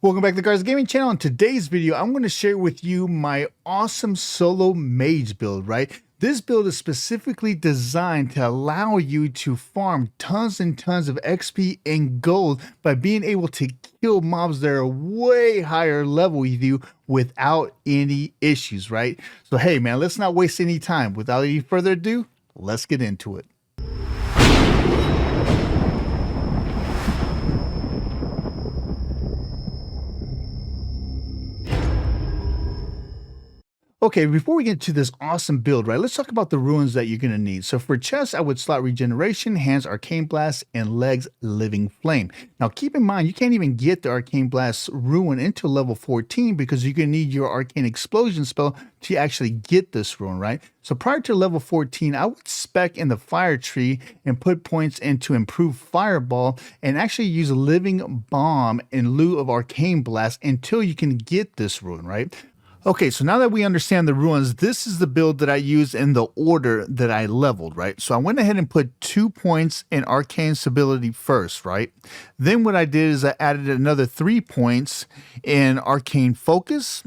Welcome back to the Garza Gaming channel. In today's video, I'm going to share with you my awesome solo mage build, right? This build is specifically designed to allow you to farm tons and tons of XP and gold by being able to kill mobs that are way higher level with you without any issues, right? So hey man, let's not waste any time. Without any further ado, let's get into it. Okay, before we get to this awesome build, right, let's talk about the runes that you're going to need. So for chest, I would slot Regeneration, Hands Arcane Blast, and Legs Living Flame. Now keep in mind, you can't even get the Arcane Blast rune into level 14 because you're going to need your Arcane Explosion spell to actually get this rune, right? So prior to level 14, I would spec in the Fire Tree and put points into Improved Fireball and actually use Living Bomb in lieu of Arcane Blast until you can get this rune, right? Okay, so now that we understand the runes, this is the build that I used in the order that I leveled, right? So I went ahead and put 2 points in Arcane Stability first, right? Then what I did is I added another 3 points in Arcane Focus,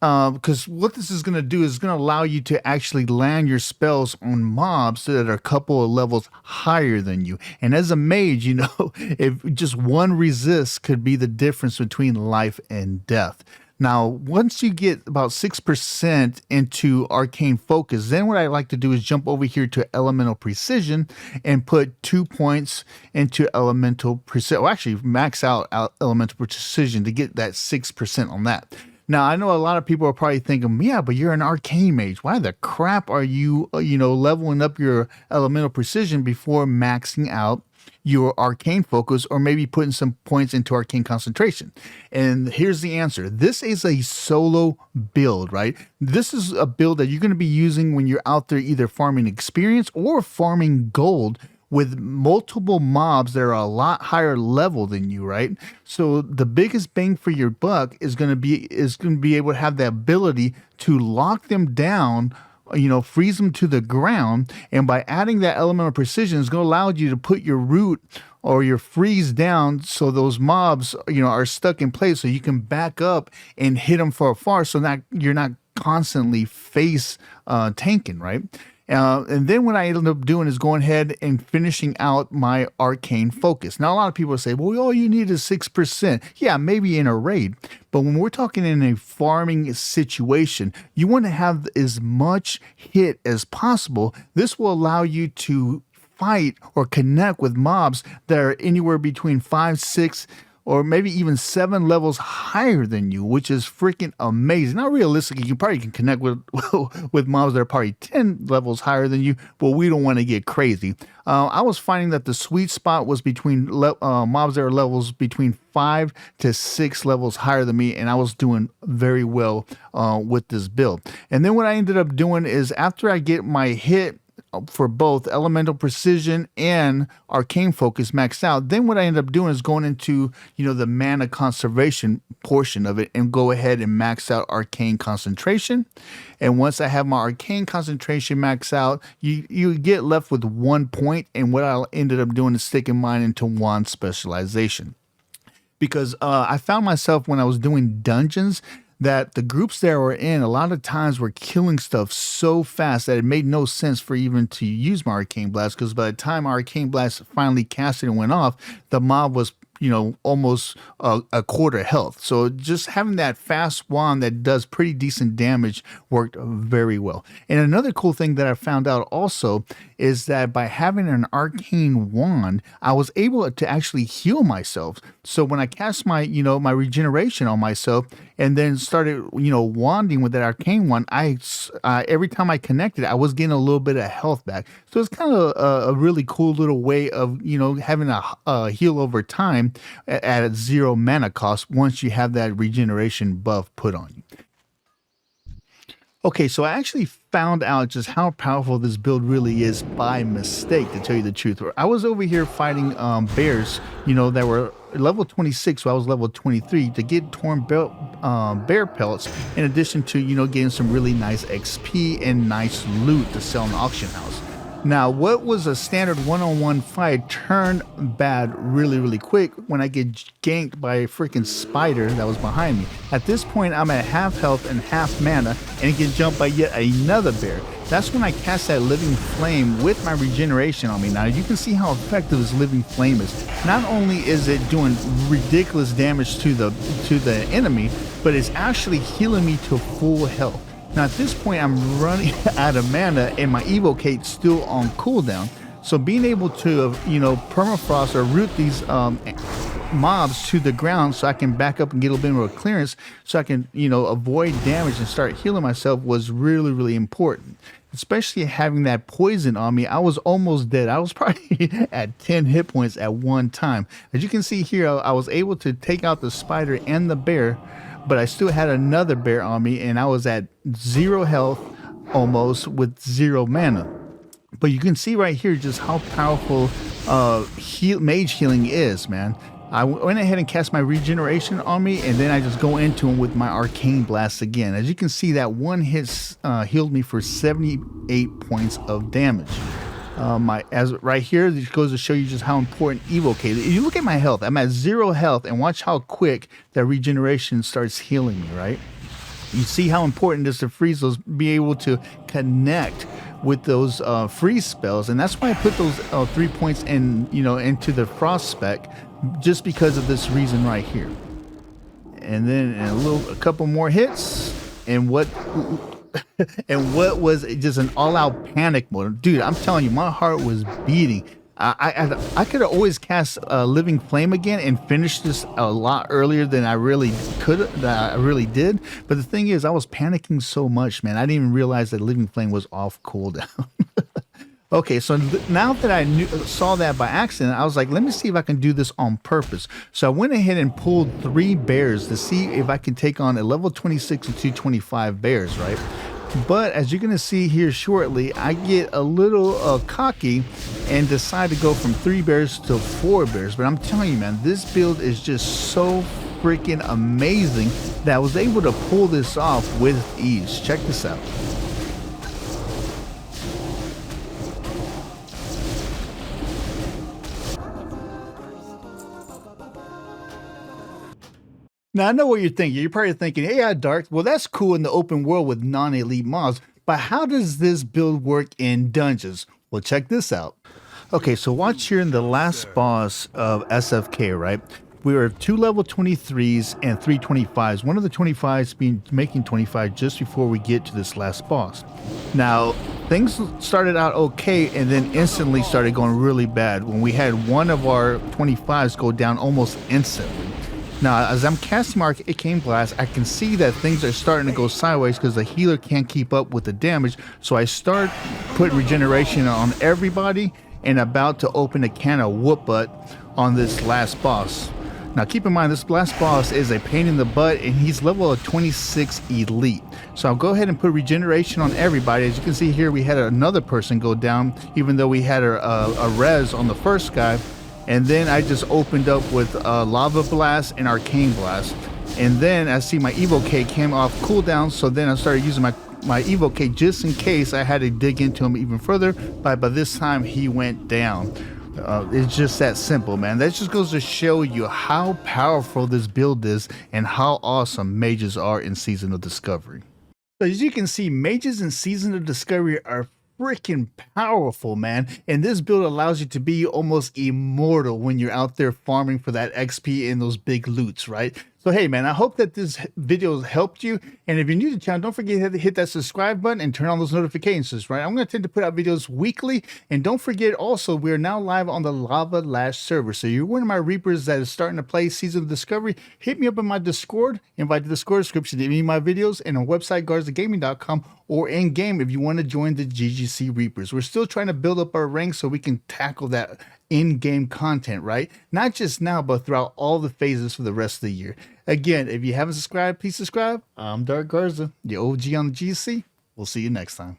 because what this is going to do is going to allow you to actually land your spells on mobs that are a couple of levels higher than you. And as a mage, you know, if just one resist could be the difference between life and death. Now, once you get about 6% into Arcane Focus, then what I like to do is jump over here to Elemental Precision and put 2 points into Elemental Precision. Well, actually, max out Elemental Precision to get that 6% on that. Now, I know a lot of people are probably thinking, yeah, but you're an Arcane Mage. Why the crap are you, leveling up your Elemental Precision before maxing out your Arcane Focus, or maybe putting some points into Arcane Concentration? And here's the answer. This is a solo build, right? This is a build that you're going to be using when you're out there either farming experience or farming gold with multiple mobs that are a lot higher level than you, right? So the biggest bang for your buck is going to be able to have the ability to lock them down, freeze them to the ground. And by adding that Elemental Precision, it's going to allow you to put your root or your freeze down so those mobs, are stuck in place, so you can back up and hit them from afar, so that you're not constantly face tanking, right? And then what I ended up doing is going ahead and finishing out my Arcane Focus. Now, a lot of people say, well, all you need is 6%. Yeah, maybe in a raid. But when we're talking in a farming situation, you want to have as much hit as possible. This will allow you to fight or connect with mobs that are anywhere between 5, 6, or maybe even 7 levels higher than you, which is freaking amazing. Now, realistically, you probably can connect with with mobs that are probably 10 levels higher than you, but we don't want to get crazy. I was finding that the sweet spot was between mobs that are levels between 5 to 6 levels higher than me, and I was doing very well with this build. And then what I ended up doing is, after I get my hit for both Elemental Precision and Arcane Focus maxed out, then what I end up doing is going into, the mana conservation portion of it and go ahead and max out Arcane Concentration. And once I have my Arcane Concentration maxed out, you get left with 1 point. And what I ended up doing is sticking mine into Wand Specialization. Because I found myself, when I was doing dungeons, that the groups that were in, a lot of times were killing stuff so fast that it made no sense for even to use my Arcane Blast, because by the time Arcane Blast finally casted and went off, the mob was almost a quarter health. So just having that fast wand that does pretty decent damage worked very well. And another cool thing that I found out also is that by having an arcane wand, I was able to actually heal myself. So when I cast my, my regeneration on myself and then started, wanding with that arcane wand, every time I connected, I was getting a little bit of health back. So it's kind of a really cool little way of, having a heal over time at a 0 mana cost once you have that regeneration buff put on you. Okay, so I actually found out just how powerful this build really is by mistake, to tell you the truth. I was over here fighting bears, that were level 26, so I was level 23, to get torn bear pellets, in addition to, getting some really nice XP and nice loot to sell in the auction house. Now, what was a standard one-on-one fight turned bad really, really quick when I get ganked by a freaking spider that was behind me. At this point, I'm at half health and half mana and get jumped by yet another bear. That's when I cast that Living Flame with my regeneration on me. Now, you can see how effective this Living Flame is. Not only is it doing ridiculous damage to the enemy, but it's actually healing me to full health. Now at this point, I'm running out of mana and my Evocate's still on cooldown. So being able to, permafrost or root these mobs to the ground so I can back up and get a little bit more clearance so I can, avoid damage and start healing myself was really, really important. Especially having that poison on me, I was almost dead. I was probably at 10 hit points at one time. As you can see here, I was able to take out the spider and the bear, but I still had another bear on me and I was at 0 health almost with 0 mana. But you can see right here just how powerful mage healing is, man. I went ahead and cast my regeneration on me, and then I just go into him with my arcane blast again. As you can see, that one hit healed me for 78 points of damage. Right here, this goes to show you just how important Evocate is. If you look at my health, I'm at 0 health, and watch how quick that regeneration starts healing me, right? You see how important it is to freeze those, be able to connect with those freeze spells, and that's why I put those 3 points in, into the frost spec, just because of this reason right here. And then a couple more hits, and what was just an all-out panic mode, dude. I'm telling you, my heart was beating. I could have always cast Living Flame again and finished this a lot earlier than I really did. But the thing is, I was panicking so much, man. I didn't even realize that Living Flame was off cooldown. Okay, so now that I saw that by accident, I was like, let me see if I can do this on purpose. So I went ahead and pulled 3 bears to see if I can take on a level 26 and 225 bears, right? But as you're going to see here shortly, I get a little cocky and decide to go from 3 bears to 4 bears. But I'm telling you, man, this build is just so freaking amazing that I was able to pull this off with ease. Check this out. Now, I know what you're thinking. You're probably thinking, hey, Dark, well, that's cool in the open world with non-elite mobs, but how does this build work in dungeons? Well, check this out. Okay, so watch here in the last boss of SFK, right? We were 2 level 23s and 3 25s. One of the 25s being making 25 just before we get to this last boss. Now, things started out okay and then instantly started going really bad when we had one of our 25s go down almost instantly. Now, as I'm casting my Arcane Blast, I can see that things are starting to go sideways because the healer can't keep up with the damage. So I start putting regeneration on everybody and about to open a can of whoop butt on this last boss. Now, keep in mind, this last boss is a pain in the butt, and he's level 26 elite. So I'll go ahead and put regeneration on everybody. As you can see here, we had another person go down, even though we had a res on the first guy. And then I just opened up with Lava Blast and Arcane Blast. And then I see my Evocate came off cooldown, so then I started using my Evocate just in case I had to dig into him even further. But by this time, he went down. It's just that simple, man. That just goes to show you how powerful this build is and how awesome mages are in Season of Discovery. So as you can see, mages in Season of Discovery are freaking powerful, man, and this build allows you to be almost immortal when you're out there farming for that XP and those big loots, right? So hey, man, I hope that this video has helped you, and if you're new to the channel, don't forget to hit that subscribe button and turn on those notifications, right? I'm going to tend to put out videos weekly, and don't forget also, we're now live on the Lava Lash server, so you're one of my Reapers that is starting to play Season of Discovery, hit me up in my Discord, invite to the Discord description to any of my videos, and on website garzagaming.com, or in game if you want to join the GGC Reapers. We're still trying to build up our ranks so we can tackle that in-game content, right? Not just now, but throughout all the phases for the rest of the year. Again, if you haven't subscribed, please subscribe. I'm Dark Garza, the OG on the GC. We'll see you next time.